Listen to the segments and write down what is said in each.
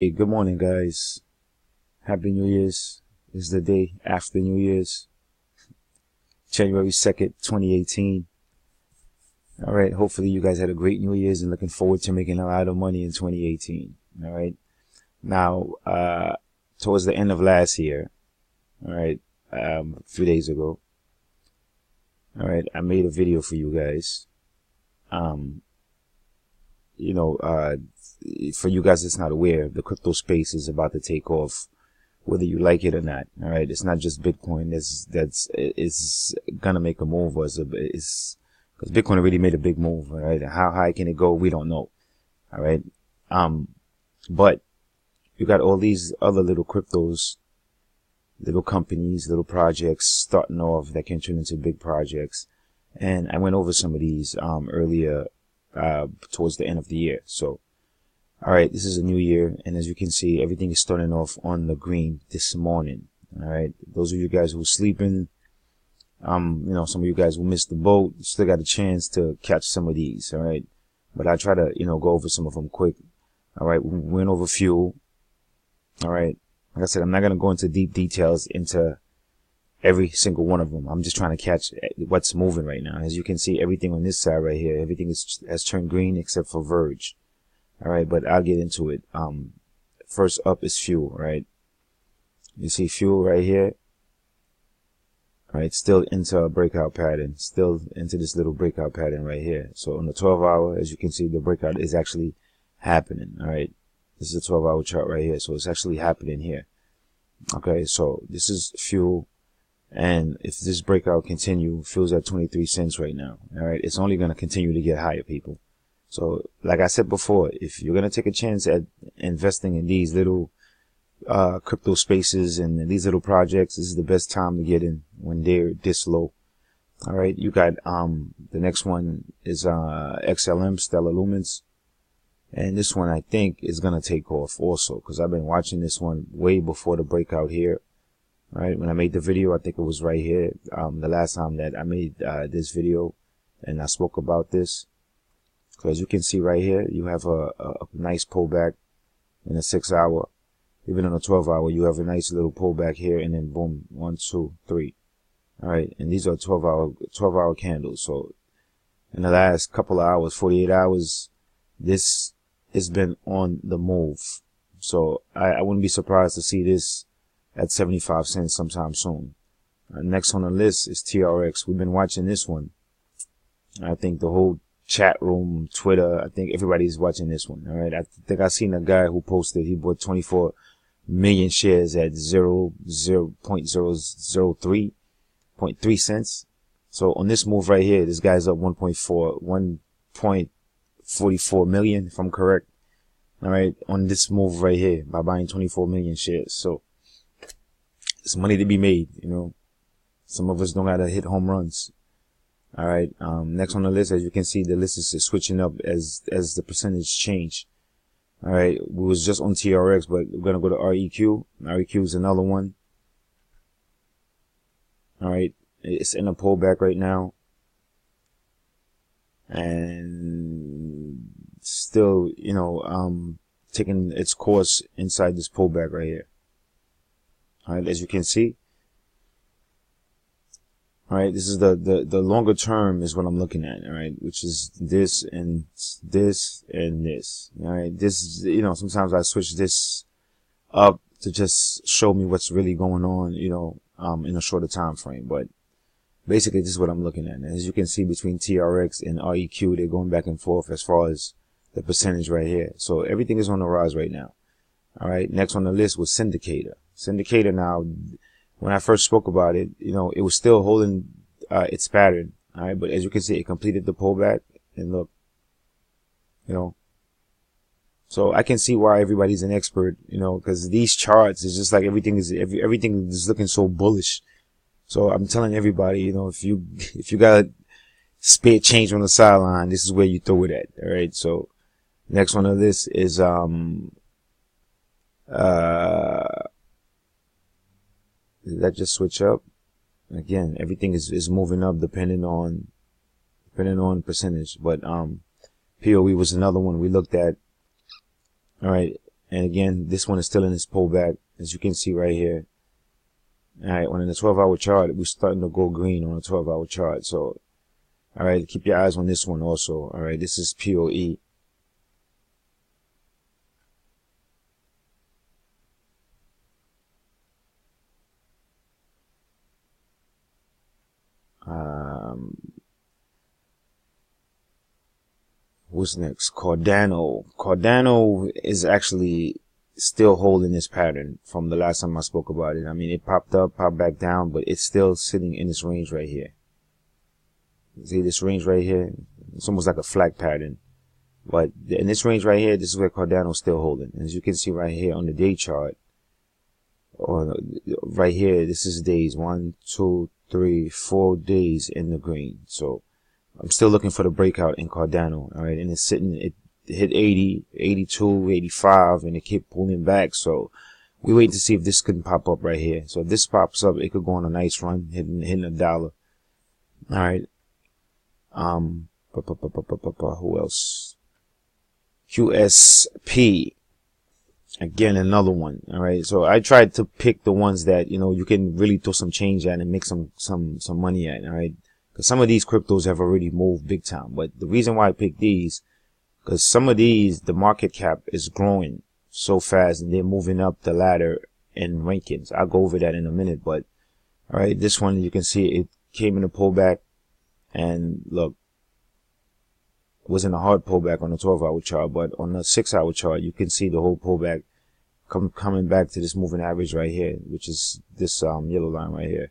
Hey, good morning, guys. Happy New Year's. This is the day after New Year's, January 2nd, 2018. All right. Hopefully, you guys had a great New Year's and looking forward to making a lot of money in 2018. All right. Now, towards the end of last year, all right, a few days ago, all right, I made a video for you guys. Um, you know, uh, for you guys that's not aware, the crypto space is about to take off, whether you like it or not. All right, it's not just Bitcoin it's gonna make a move, or it's because Bitcoin already made a big move. All right, how high can it go? We don't know. All right, but you got all these other little cryptos, little companies, little projects starting off that can turn into big projects, and I went over some of these earlier towards the end of the year. So all right, this is a new year, and as you can see, everything is starting off on the green this morning. All right, those of you guys who are sleeping, some of you guys who missed the boat still got a chance to catch some of these. All right, but I try to, go over some of them quick. All right, we went over fuel. All right, like I said, I'm not gonna go into deep details into every single one of them. I'm just trying to catch what's moving right now. As you can see, everything on this side right here, everything has turned green except for Verge. All right, but I'll get into it. First up is fuel, right? You see fuel right here. All right, still into a breakout pattern, still into this little breakout pattern right here. So on the 12-hour, as you can see, the breakout is actually happening. All right, this is a 12-hour chart right here, so it's actually happening here. Okay, so this is fuel, and if this breakout continue, fuel's at 23 cents right now. All right, it's only going to continue to get higher, people. So, like I said before, if you're going to take a chance at investing in these little crypto spaces and these little projects, this is the best time to get in when they're this low. All right, you got the next one is XLM, Stellar Lumens, and this one I think is going to take off also, because I've been watching this one way before the breakout here. All right, when I made the video, I think it was right here, the last time that I made this video and I spoke about this. So as you can see right here, you have a nice pullback in a 6-hour. Even on a 12-hour, you have a nice little pullback here, and then boom, 1, 2, 3. All right, and these are 12-hour candles. So in the last couple of hours, 48 hours, this has been on the move. So I wouldn't be surprised to see this at 75 cents sometime soon. Next on the list is TRX. We've been watching this one. I think the whole chat room, Twitter, I think everybody's watching this one. All right, I think I seen a guy who posted he bought 24 million shares at 0.003 cents. So on this move right here, this guy's up 1.44 million, if I'm correct. All right, on this move right here by buying 24 million shares. So it's money to be made. Some of us don't gotta hit home runs. All right. Next on the list, as you can see, the list is switching up as the percentage change. All right. We was just on TRX, but we're gonna go to REQ. REQ is another one. All right. It's in a pullback right now, and still, taking its course inside this pullback right here. All right. As you can see. All right, this is the longer term is what I'm looking at, all right, which is this and this and this. All right, this, sometimes I switch this up to just show me what's really going on, in a shorter time frame. But basically, this is what I'm looking at. And as you can see, between TRX and REQ, they're going back and forth as far as the percentage right here. So everything is on the rise right now. All right, next on the list was Syndicator. Syndicator now, when I first spoke about it, it was still holding its pattern. All right, but as you can see, it completed the pullback, and look, so I can see why everybody's an expert, because these charts is just like everything is looking so bullish. So I'm telling everybody, if you got spare change on the sideline, this is where you throw it at. All right, so next one of this is did that just switch up? Again, everything is moving up depending on percentage. But POE was another one we looked at. All right, And again, this one is still in this pullback, as you can see right here. All right, on the 12-hour chart, we're starting to go green on a 12-hour chart. So, all right, keep your eyes on this one also. All right, this is POE. What's next? Cardano. Cardano is actually still holding this pattern from the last time I spoke about it. I mean, it popped up, popped back down, but it's still sitting in this range right here. See this range right here? It's almost like a flag pattern. But in this range right here, this is where Cardano's still holding. As you can see right here on the day chart, or right here, this is days 1, 2, 3, 4 days in the green. So I'm still looking for the breakout in Cardano. All right, and it's sitting, it hit 80, 82, 85, and it kept pulling back. So we wait to see if this can pop up right here. So if this pops up, it could go on a nice run, hitting $1. All right. Who else? QSP. Again, another one. All right. So I tried to pick the ones that, you know, you can really throw some change at and make some money at. All right. Because some of these cryptos have already moved big time. But the reason why I picked these, because some of these, the market cap is growing so fast and they're moving up the ladder in rankings. I'll go over that in a minute. But all right, this one, you can see it came in a pullback, and look, it wasn't a hard pullback on the 12-hour chart, but on the 6-hour chart, you can see the whole pullback coming back to this moving average right here, which is this yellow line right here.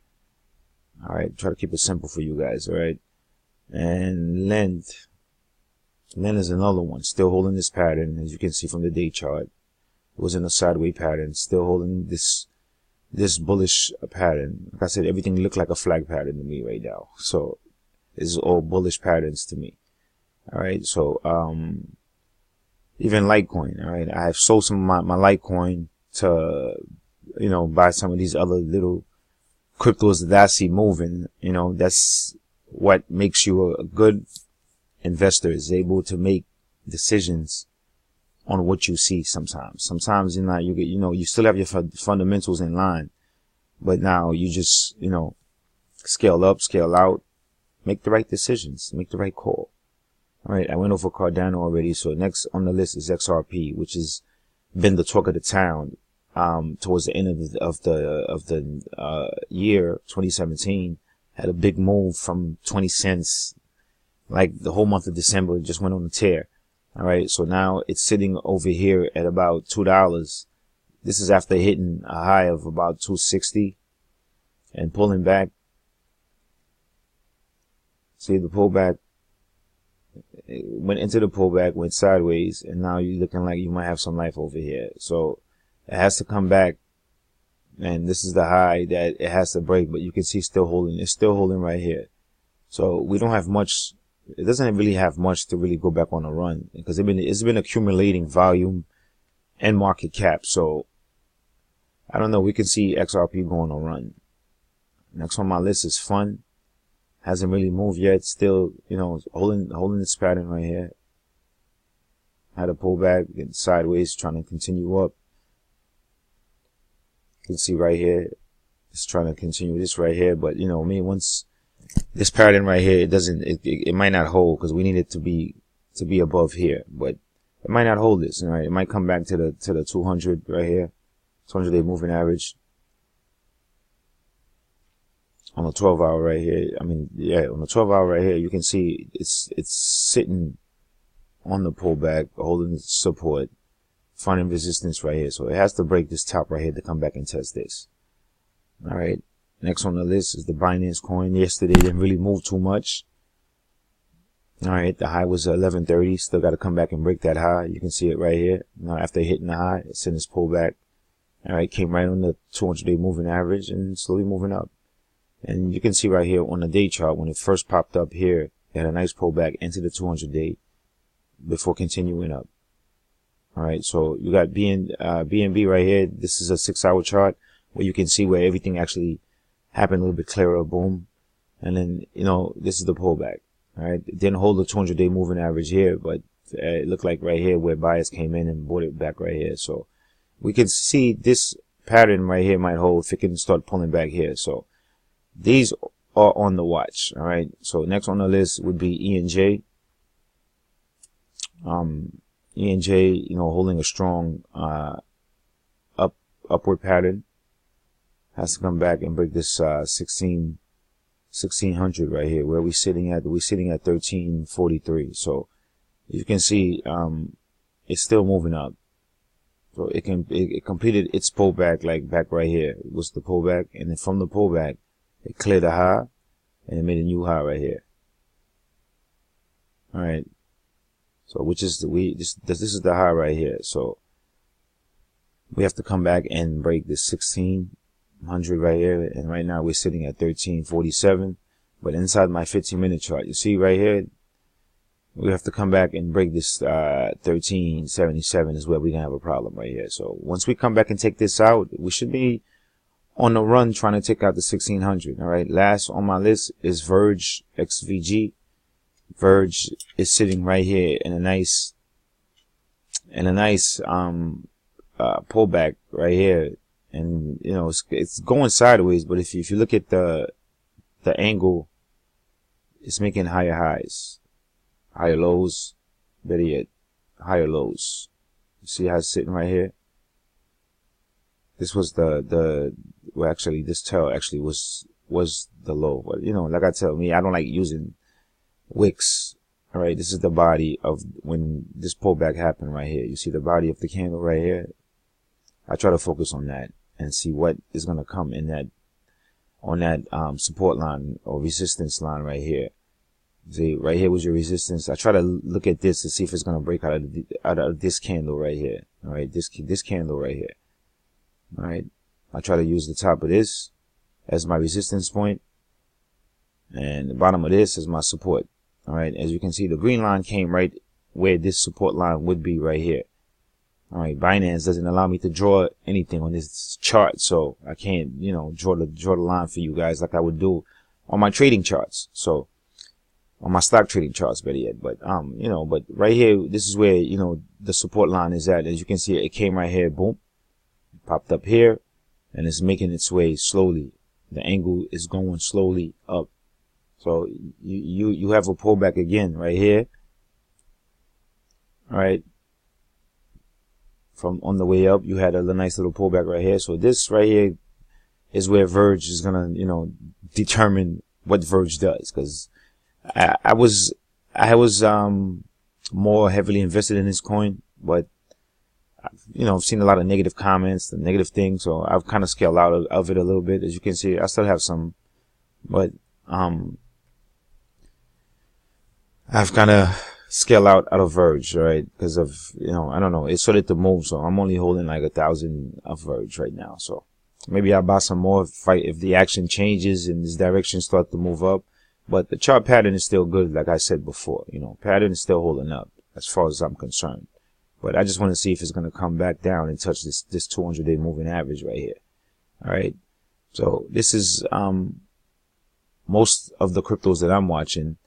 All right, try to keep it simple for you guys. All right, and Lend is another one, still holding this pattern, as you can see from the day chart. It was in a sideways pattern, still holding this bullish pattern. Like I said, everything looked like a flag pattern to me right now. So this is all bullish patterns to me. All right, so even Litecoin. All right, I have sold some of my Litecoin to, you know, buy some of these other little cryptos that I see moving. You know, that's what makes you a good investor, is able to make decisions on what you see. Sometimes you know, you still have your fundamentals in line, but now you just, you know, scale up, scale out, make the right decisions, make the right call. All right, I went over Cardano already, so next on the list is XRP, which has been the talk of the town towards the end of the year 2017. Had a big move from 20 cents, like the whole month of December, just went on a tear. All right, so now it's sitting over here at about $2. This is after hitting a high of about 260 and pulling back. See the pullback? It went into the pullback, went sideways, and now you're looking like you might have some life over here. So it has to come back, and this is the high that it has to break, but you can see still holding. It's still holding right here. So we don't have much. It doesn't really have much to really go back on a run, because it's been accumulating volume and market cap. So I don't know. We can see XRP going on a run. Next on my list is Fun. Hasn't really moved yet. Still, you know, holding this pattern right here. Had a pullback, getting sideways, trying to continue up. You can see right here, it's trying to continue this right here. But you know, once this pattern right here, it might not hold, because we need it to be above here. But it might not hold this. Right? It might come back to the 200 right here, 200-day moving average. On the 12-hour right here, on the 12-hour right here, you can see it's sitting on the pullback, holding support, finding resistance right here. So it has to break this top right here to come back and test this. All right. Next on the list is the Binance coin. Yesterday didn't really move too much. All right. The high was 1130. Still got to come back and break that high. You can see it right here. Now after hitting the high, it's in this pullback. All right. Came right on the 200-day moving average and slowly moving up. And you can see right here on the day chart, when it first popped up here, it had a nice pullback into the 200-day before continuing up. All right, so you got BNB right here. This is a 6-hour chart where you can see where everything actually happened a little bit clearer. Boom. And then, you know, this is the pullback. All right, it didn't hold the 200-day moving average here, but it looked like right here where buyers came in and bought it back right here. So we can see this pattern right here might hold if it can start pulling back here. So these are on the watch. All right. So next on the list would be ENJ. ENJ, holding a strong upward pattern, has to come back and break this 1600 right here. Where we're sitting at 1343. So you can see it's still moving up. So it completed its pullback, like back right here. It was the pullback, and then from the pullback it cleared a high and it made a new high right here. All right. So which is this is the high right here. So we have to come back and break this 1600 right here, and right now we're sitting at 1347. But inside my 15-minute chart, you see right here, we have to come back and break this 1377 is where we're gonna have a problem right here. So once we come back and take this out, we should be on the run trying to take out the 1600. All right. Last on my list is Verge XVG. Verge is sitting right here in a nice pullback right here, and it's going sideways. But if you look at the angle, it's making higher highs, higher lows, better yet, higher lows. You see how it's sitting right here? This was well, actually this tail actually was the low. But like I tell me, I don't like using wicks. All right, this is the body of when this pullback happened right here. You see the body of the candle right here. I try to focus on that and see what is going to come in that on that support line or resistance line right here. See, right here was your resistance. I try to look at this to see if it's going to break out of this candle right here. All right, this candle right here. All right, I try to use the top of this as my resistance point and the bottom of this as my support. All right, as you can see, the green line came right where this support line would be right here. All right, Binance doesn't allow me to draw anything on this chart, so I can't, draw the line for you guys like I would do on my trading charts. So on my stock trading charts, better yet. But but right here, this is where the support line is at. As you can see, it came right here, boom, popped up here, and it's making its way slowly. The angle is going slowly up. So you have a pullback again right here. All right. From on the way up, you had a nice little pullback right here. So this right here is where Verge is gonna, determine what Verge does. Because I was more heavily invested in this coin, but I've seen a lot of negative comments, the negative things, so I've kind of scaled out of it a little bit. As you can see, I still have some, but I've kind of scaled out of Verge, right? Because of, I don't know, it started to move, so I'm only holding like 1,000 of Verge right now. So maybe I'll buy some more if the action changes and this direction starts to move up. But the chart pattern is still good, like I said before. Pattern is still holding up as far as I'm concerned. But I just want to see if it's going to come back down and touch this 200-day moving average right here. All right. So this is most of the cryptos that I'm watching.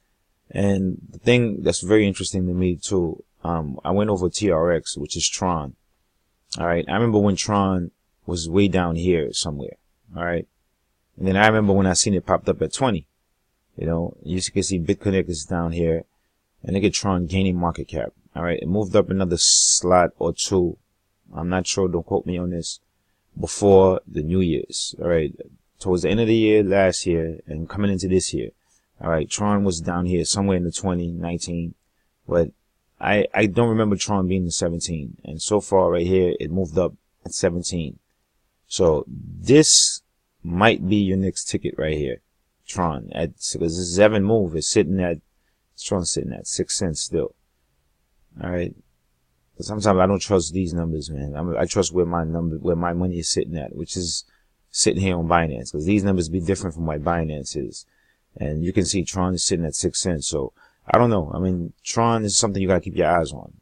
And the thing that's very interesting to me too, I went over TRX, which is Tron. All right. I remember when Tron was way down here somewhere. All right. And then I remember when I seen it popped up at 20. You can see BitConnect is down here, and look at Tron gaining market cap. All right. It moved up another slot or two. I'm not sure. Don't quote me on this. Before the New Year's. All right. Towards the end of the year, last year, and coming into this year. All right, Tron was down here somewhere in the 2019, but I don't remember Tron being in 17. And so far right here, it moved up at 17. So this might be your next ticket right here, Tron. Because this Zevin move is Tron's sitting at 6 cents still. All right. But sometimes I don't trust these numbers, man. I trust where my money is sitting at, which is sitting here on Binance, because these numbers be different from what Binance is. And you can see Tron is sitting at 6 cents. So I don't know. I mean, Tron is something you got to keep your eyes on.